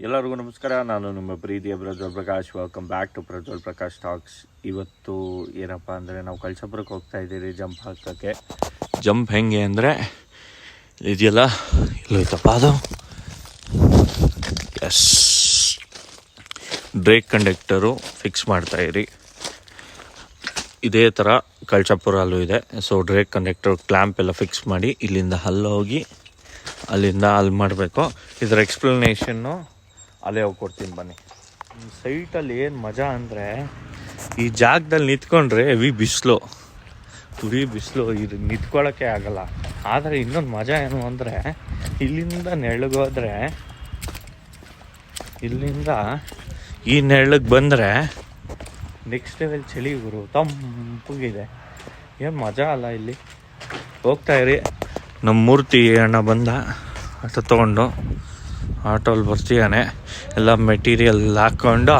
ಎಲ್ಲರಿಗೂ ನಮಸ್ಕಾರ. ನಾನು ನಿಮ್ಮ ಪ್ರೀತಿಯ Prajwal Prakash. Welcome back to Prajwal Prakash talks. ಇವತ್ತು ಏನಪ್ಪ ಅಂದರೆ ನಾವು ಕಳಸಪುರಕ್ಕೆ ಹೋಗ್ತಾ ಇದ್ದೀವಿ ಜಂಪ್ ಹಾಕೋಕ್ಕೆ. ಜಂಪ್ ಹೆಂಗೆ ಅಂದರೆ ಇದೆಯಲ್ಲ, ಇಲ್ಲೋಯ್ತಪ್ಪ ಅದು. ಎಸ್, ಬ್ರೇಕ್ ಕಂಡಕ್ಟರು ಫಿಕ್ಸ್ ಮಾಡ್ತಾಯಿರಿ. ಇದೇ ಥರ ಕಳಸಪುರಲ್ಲೂ ಇದೆ. ಸೊ ಬ್ರೇಕ್ ಕಂಡಕ್ಟರ್ ಕ್ಲ್ಯಾಂಪ್ ಎಲ್ಲ ಫಿಕ್ಸ್ ಮಾಡಿ ಇಲ್ಲಿಂದ ಹೋಗಿ ಅಲ್ಲಿಂದ ಅಲ್ಲಿ ಮಾಡಬೇಕು. ಇದರ ಎಕ್ಸ್ಪ್ಲನೇಷನ್ನು ಅಲ್ಲೇ ಹೋಗಿ ಕೊಡ್ತೀನಿ ಬನ್ನಿ. ಈ ಸೈಟಲ್ಲಿ ಏನು ಮಜಾ ಅಂದರೆ, ಈ ಜಾಗದಲ್ಲಿ ನಿಂತ್ಕೊಂಡ್ರೆ ಹೆವಿ ಬಿಸಿಲು, ತುರಿ ಬಿಸಿಲು, ಇದು ನಿಂತ್ಕೊಳ್ಳೋಕ್ಕೆ ಆಗಲ್ಲ. ಆದರೆ ಇನ್ನೊಂದು ಮಜಾ ಏನು ಅಂದರೆ, ಇಲ್ಲಿಂದ ನೆರಳಿಗೋದ್ರೆ, ಇಲ್ಲಿಂದ ಈ ನೆರಳಿಗೆ ಬಂದರೆ ನೆಕ್ಸ್ಟ್ ಲೆವೆಲ್ ಚಳಿ ಗುರು, ತಂಪಗಿದೆ. ಏನು ಮಜಾ ಅಲ್ಲ. ಇಲ್ಲಿ ಹೋಗ್ತಾ ಇರಿ. ನಮ್ಮ ಮೂರ್ತಿ ಅಣ್ಣ ಬಂದ ಆಟೋ ತೊಗೊಂಡು, ಆಟೋಲ್ಲಿ ಬರ್ತೀಯಾನೆ. ಎಲ್ಲ ಮೆಟೀರಿಯಲ್ ಹಾಕ್ಕೊಂಡು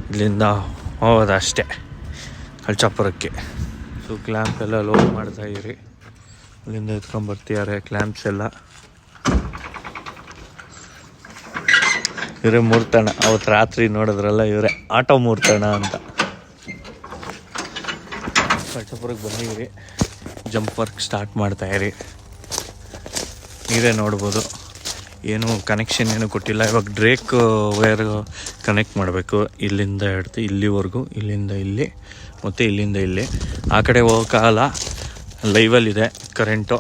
ಇಲ್ಲಿಂದ ಹೋಗೋದಷ್ಟೇ ಕಳಸಪುರಕ್ಕೆ. ಸೊ ಕ್ಲ್ಯಾಂಪ್ ಎಲ್ಲ ಲೋಡ್ ಮಾಡ್ತಾಯಿರಿ. ಅಲ್ಲಿಂದ ಎತ್ಕೊಂಡ್ಬರ್ತಿದ್ದಾರೆ ಕ್ಲ್ಯಾಂಪ್ಸ್ ಎಲ್ಲ. ಇವರೇ ಮೂರ್ತಣ್ಣ. ಅವತ್ತು ರಾತ್ರಿ ನೋಡಿದ್ರಲ್ಲ, ಇವರೇ ಆಟೋ ಮೂರ್ತಣ್ಣ ಅಂತ. ಕಳಸಪುರಕ್ಕೆ ಬಂದಿದ್ದೀರಿ. ಜಂಪ್ ವರ್ಕ್ ಸ್ಟಾರ್ಟ್ ಮಾಡ್ತಾಯಿರಿ. ನೀವೇ ನೋಡ್ಬೋದು, ಏನು ಕನೆಕ್ಷನ್ ಏನು ಕೊಟ್ಟಿಲ್ಲ. ಇವಾಗ ಡ್ರೇಕ್ ವೈರ್ ಕನೆಕ್ಟ್ ಮಾಡಬೇಕು. ಇಲ್ಲಿಂದ ಹಿಡ್ದು ಇಲ್ಲಿವರೆಗೂ, ಇಲ್ಲಿಂದ ಇಲ್ಲಿ ಮತ್ತು ಇಲ್ಲಿಂದ ಇಲ್ಲಿ. ಆ ಕಡೆ ಹೋಗೋಕ್ಕಾಗಲ್ಲ, ಲೈವಲ್ಲಿದೆ ಕರೆಂಟು.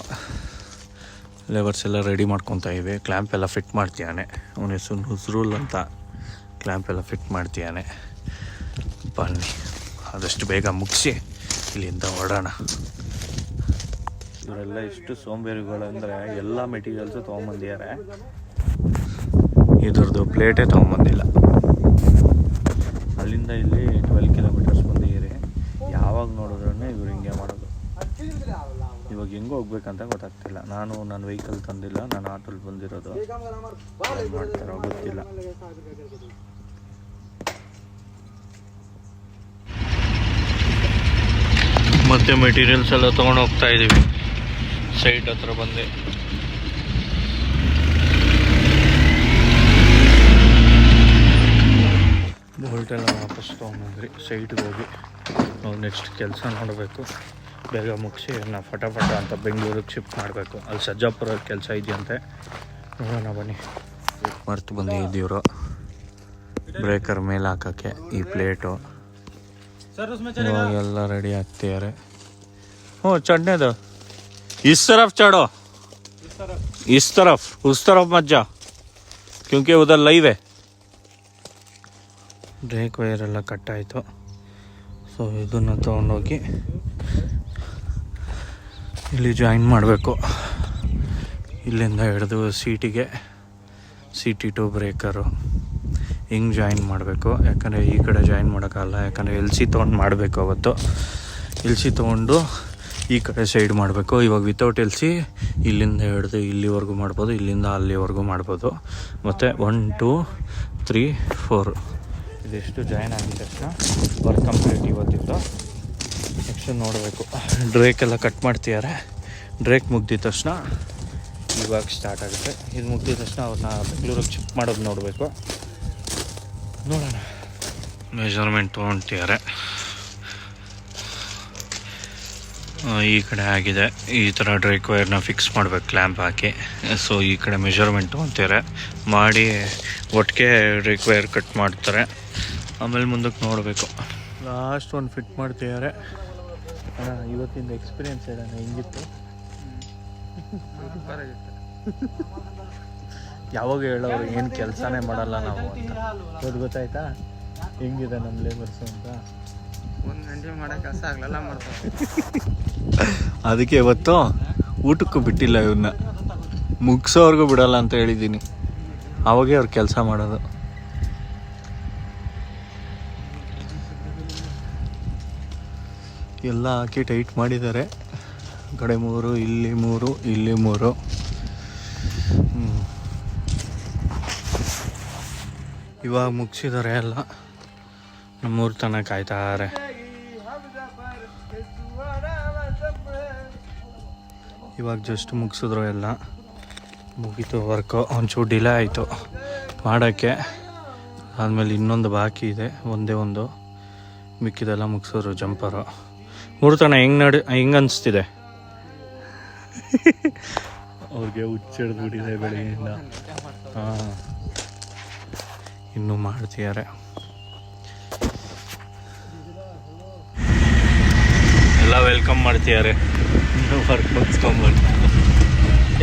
ಲೇಬರ್ಸ್ ಎಲ್ಲ ರೆಡಿ ಮಾಡ್ಕೊತಾ ಇವೆ. ಕ್ಲ್ಯಾಂಪ್ ಎಲ್ಲ ಫಿಟ್ ಮಾಡ್ತೀಯಾನೆ. ಅವನ ಹೆಸರು ನುಸ್ರೂಲ್ ಅಂತ. ಕ್ಲ್ಯಾಂಪ್ ಎಲ್ಲ ಫಿಟ್ ಮಾಡ್ತೀಯಾನೆ. ಬನ್ನಿ, ಆದಷ್ಟು ಬೇಗ ಮುಗಿಸಿ ಇಲ್ಲಿಂದ ಹೊರಡೋಣ. ಇವರೆಲ್ಲ ಎಷ್ಟು ಸೋಂಬೇರಿಗಳು ಅಂದರೆ, ಎಲ್ಲ ಮೆಟೀರಿಯಲ್ಸು ತೊಗೊಂಬಂದಿದ್ದಾರೆ, ಇದ್ರದ್ದು ಪ್ಲೇಟೇ ತೊಗೊಂಬಂದಿಲ್ಲ. ಅಲ್ಲಿಂದ ಇಲ್ಲಿ 12 ಕಿಲೋಮೀಟರ್ಸ್ ಬಂದಿದ್ದೀರಿ. ಯಾವಾಗ ನೋಡಿದ್ರೂ ಇವ್ರು ಹಿಂಗೆ ಮಾಡೋದು. ಇವಾಗ ಹೆಂಗೆ ಹೋಗ್ಬೇಕಂತ ಗೊತ್ತಾಗ್ತಿಲ್ಲ. ನನ್ನ ವೆಹಿಕಲ್ ತಂದಿಲ್ಲ, ನಾನು ಆಟೋಲ್ಲಿ ಬಂದಿರೋದು. ಏನು ಮಾಡ್ತಾರೋ ಗೊತ್ತಿಲ್ಲ. ಮತ್ತೆ ಮೆಟೀರಿಯಲ್ಸ್ ಎಲ್ಲ ತೊಗೊಂಡು ಹೋಗ್ತಾ ಇದ್ದೀವಿ. ಸೈಟ್ ಹತ್ರ ಬಂದೆ. ಬೋಲ್ಟೆಲ್ಲ ವಾಪಸ್ ತೊಗೊಂಡ್ರಿ. ಸೈಟ್ಗೆ ಹೋಗಿ ನಾವು ನೆಕ್ಸ್ಟ್ ಕೆಲಸ ನೋಡಬೇಕು. ಬೇಗ ಮುಗಿಸಿ ನಾವು ಫಟಾಫಟ ಅಂತ ಬೆಂಗಳೂರಿಗೆ ಶಿಫ್ಟ್ ಮಾಡಬೇಕು. ಅಲ್ಲಿ ಸರ್ಜಾಪುರ ಕೆಲಸ ಇದೆಯಂತೆ, ನೋಡೋಣ ಬನ್ನಿ. ಮರ್ತು ಬಂದಿದ್ದೀವ್ರು ಬ್ರೇಕರ್ ಮೇಲೆ ಹಾಕೋಕ್ಕೆ ಈ ಪ್ಲೇಟು. ಇವಾಗೆಲ್ಲ ರೆಡಿ ಆಗ್ತಿದ್ದಾರೆ. ಹ್ಞೂ, ಚಟ್ನೇದು इस तरफ चढ़ो, इस तरफ, उस तरफ मत जा, क्योंकि उधर लाइव है. ಬ್ರೇಕ್ ವೈರ್ ಎಲ್ಲ ಕಟ್ಟಾಯಿತು. ಸೊ ಇದನ್ನು ತೊಗೊಂಡೋಗಿ ಇಲ್ಲಿ ಜಾಯಿನ್ ಮಾಡಬೇಕು. ಇಲ್ಲಿಂದ ಹಿಡಿದು ಸೀಟಿಗೆ, CT2 ಬ್ರೇಕರು ಹಿಂಗೆ ಜಾಯಿನ್ ಮಾಡಬೇಕು. ಯಾಕಂದರೆ ಈ ಕಡೆ ಜಾಯಿನ್ ಮಾಡೋಕ್ಕಲ್ಲ, ಯಾಕಂದರೆ LC ತೊಗೊಂಡು ಮಾಡಬೇಕು. ಅವತ್ತು LC ತೊಗೊಂಡು ಈ ಕಡೆ ಸೈಡ್ ಮಾಡಬೇಕು. ಇವಾಗ ವಿತೌಟ್ LC ಇಲ್ಲಿಂದ ಹಿಡಿದು ಇಲ್ಲಿವರೆಗೂ ಮಾಡ್ಬೋದು, ಇಲ್ಲಿಂದ ಅಲ್ಲಿವರೆಗೂ ಮಾಡ್ಬೋದು. ಮತ್ತು 1 2 3 4 ಇದೆಷ್ಟು ಜಾಯಿನ್ ಆಗಿದ ತಕ್ಷಣ ವರ್ಕ್ ಕಂಪ್ಲೀಟ್ ಇವತ್ತಿತ್ತು. ನೆಕ್ಸ್ಟ್ ನೋಡಬೇಕು. ಡ್ರೇಕೆಲ್ಲ ಕಟ್ ಮಾಡ್ತಿದ್ದಾರೆ. ಡ್ರೇಕ್ ಮುಗ್ದಿದ ತಕ್ಷಣ ಇವಾಗ ಸ್ಟಾರ್ಟ್ ಆಗುತ್ತೆ. ಇದು ಮುಗ್ದಿದ ತಕ್ಷಣ ಅವ್ರನ್ನ ಬೆಂಗಳೂರಿಗೆ ಶಿಫ್ಟ್ ಮಾಡೋದು ನೋಡಬೇಕು. ನೋಡೋಣ. ಮೆಜರ್ಮೆಂಟ್ ತೊಗೊಳ್ತಿದ್ದಾರೆ. ಈ ಕಡೆ ಆಗಿದೆ. ಈ ಥರ ಡ್ರೇಕ್ ವೈರ್ನ ಫಿಕ್ಸ್ ಮಾಡಬೇಕು ಕ್ಲ್ಯಾಂಪ್ ಹಾಕಿ. ಸೊ ಈ ಕಡೆ ಮೆಜರ್ಮೆಂಟು ಅಂತಾರೆ ಮಾಡಿ ಒಟ್ಟಿಗೆ ಡ್ರೇಕ್ ವೈರ್ ಕಟ್ ಮಾಡ್ತಾರೆ. ಆಮೇಲೆ ಮುಂದಕ್ಕೆ ನೋಡಬೇಕು. ಲಾಸ್ಟ್ ಒಂದು ಫಿಟ್ ಮಾಡ್ತಿದ್ದಾರೆ. ಇವತ್ತಿಂದ ಎಕ್ಸ್ಪೀರಿಯನ್ಸ್ ಹೇಳೋಣ, ಹೆಂಗಿತ್ತು? ಯಾವಾಗ ಹೇಳೋರು ಏನು ಕೆಲಸನೇ ಮಾಡಲ್ಲ ನಾವು ಅಂತ. ಅದು ಗೊತ್ತಾಯ್ತಾ ಹೆಂಗಿದೆ ನಮ್ಮ ಲೇಬರ್ಸು ಅಂತ. 1 ಗಂಟೆ ಮಾಡೋ ಕೆಲಸ ಆಗಲೆಲ್ಲ ಮಾಡ್ತಾರೆ. ಅದಕ್ಕೆ ಇವತ್ತು ಊಟಕ್ಕೂ ಬಿಟ್ಟಿಲ್ಲ, ಇವನ್ನ ಮುಗಿಸೋರ್ಗೂ ಬಿಡಲ್ಲ ಅಂತ ಹೇಳಿದ್ದೀನಿ. ಅವಾಗೇ ಅವ್ರು ಕೆಲಸ ಮಾಡೋದು. ಎಲ್ಲ ಹಾಕಿ ಟೈಟ್ ಮಾಡಿದ್ದಾರೆ. ಕಡೆ 3, ಇಲ್ಲಿ 3, ಇಲ್ಲಿ 3. ಇವಾಗ ಮುಗಿಸಿದ್ದಾರೆ ಎಲ್ಲ. ನಮ್ಮೂರು ತನಕ ಕಾಯ್ತಾರೆ. ಇವಾಗ ಜಸ್ಟ್ ಮುಗಿಸಿದ್ರು ಎಲ್ಲ. ಮುಗೀತು ವರ್ಕು. ಒಂಚೂರು ಡಿಲೇ ಆಯಿತು. ಮಾಡೋಕ್ಕೆ. ಆದಮೇಲೆ ಇನ್ನೊಂದು ಬಾಕಿ ಇದೆ, ಒಂದೇ ಒಂದು, ಮಿಕ್ಕಿದೆಲ್ಲ ಮುಗಿಸೋರು ಜಂಪರು. ಮೂರ್ತಣ್ಣ ಹೆಂಗೆ ಅನಿಸ್ತಿದೆ? ಅವ್ರಿಗೆ ಹುಚ್ಚಿಡ್ದ್ಬಿಟ್ಟಿದೆ ಬೆಳಗ್ಗೆಯಿಂದ. ಹಾಂ, ಇನ್ನೂ ಮಾಡ್ತಿದ್ದಾರೆ. ಎಲ್ಲ ವೆಲ್ಕಮ್ ಮಾಡ್ತಿದ್ದಾರೆ. ಇನ್ನೂ ವರ್ಕ್ ಮುಗಿಸ್ಕೊಂಬಂದು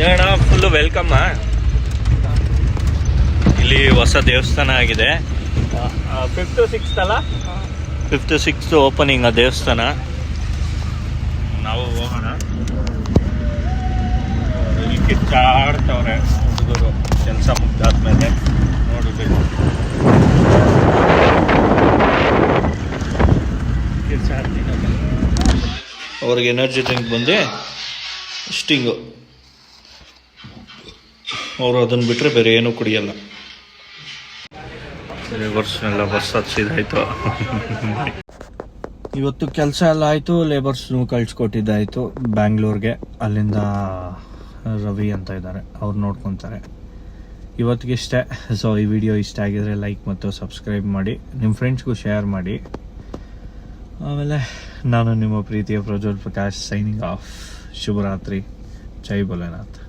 ಏನಣ್ಣ ಫುಲ್ಲು ವೆಲ್ಕಮ್ಮ. ಇಲ್ಲಿ ಹೊಸ ದೇವಸ್ಥಾನ ಆಗಿದೆ. 5th 6th ಅಲ್ಲ, 5th 6th ಓಪನಿಂಗ್ ಆ ದೇವಸ್ಥಾನ. ನಾವು ಹೋಗೋಣ. ಇಲ್ಲಿ ಕಿತ್ತಾಡ್ತವ್ರೆ ಹುಡುಗರು ಕೆಲಸ ಮುಗ್ದಾದ್ಮೇಲೆ ನೋಡಬೇಕು. ಅವ್ರಿಗೆ ಎನರ್ಜಿ ಡ್ರಿಂಕ್ ಬಂದು ಸ್ಟಿಂಗು, ಅವರು ಅದನ್ನು ಬಿಟ್ಟರೆ ಬೇರೆ ಏನೂ ಕುಡಿಯಲ್ಲ. ಲೇಬರ್ಸ್ನೆಲ್ಲ ಬಸ್ ಹತ್ತಿಸಿದಾಯ್ತು. ಇವತ್ತು ಕೆಲಸ ಎಲ್ಲ ಆಯಿತು, ಲೇಬರ್ಸ್ನು ಕಳಿಸ್ಕೊಟ್ಟಿದ್ದಾಯಿತು ಬ್ಯಾಂಗ್ಳೂರ್ಗೆ. ಅಲ್ಲಿಂದ ರವಿ ಅಂತ ಇದ್ದಾರೆ, ಅವ್ರು ನೋಡ್ಕೊತಾರೆ. ಇವತ್ತಿಗಿಷ್ಟೇ. ಸೊ ಈ ವಿಡಿಯೋ ಇಷ್ಟ ಆಗಿದರೆ ಲೈಕ್ ಮತ್ತು ಸಬ್ಸ್ಕ್ರೈಬ್ ಮಾಡಿ, ನಿಮ್ಮ ಫ್ರೆಂಡ್ಸ್ಗೂ ಶೇರ್ ಮಾಡಿ. ಆಮೇಲೆ ನಾನು ನಿಮ್ಮ ಪ್ರೀತಿಯ ಪ್ರಜ್ವಲ್ ಪ್ರಕಾಶ್ ಸೈನಿಂಗ್ ಆಫ್. ಶುಭರಾತ್ರಿ. ಜೈ ಭೋಲೆನಾಥ್.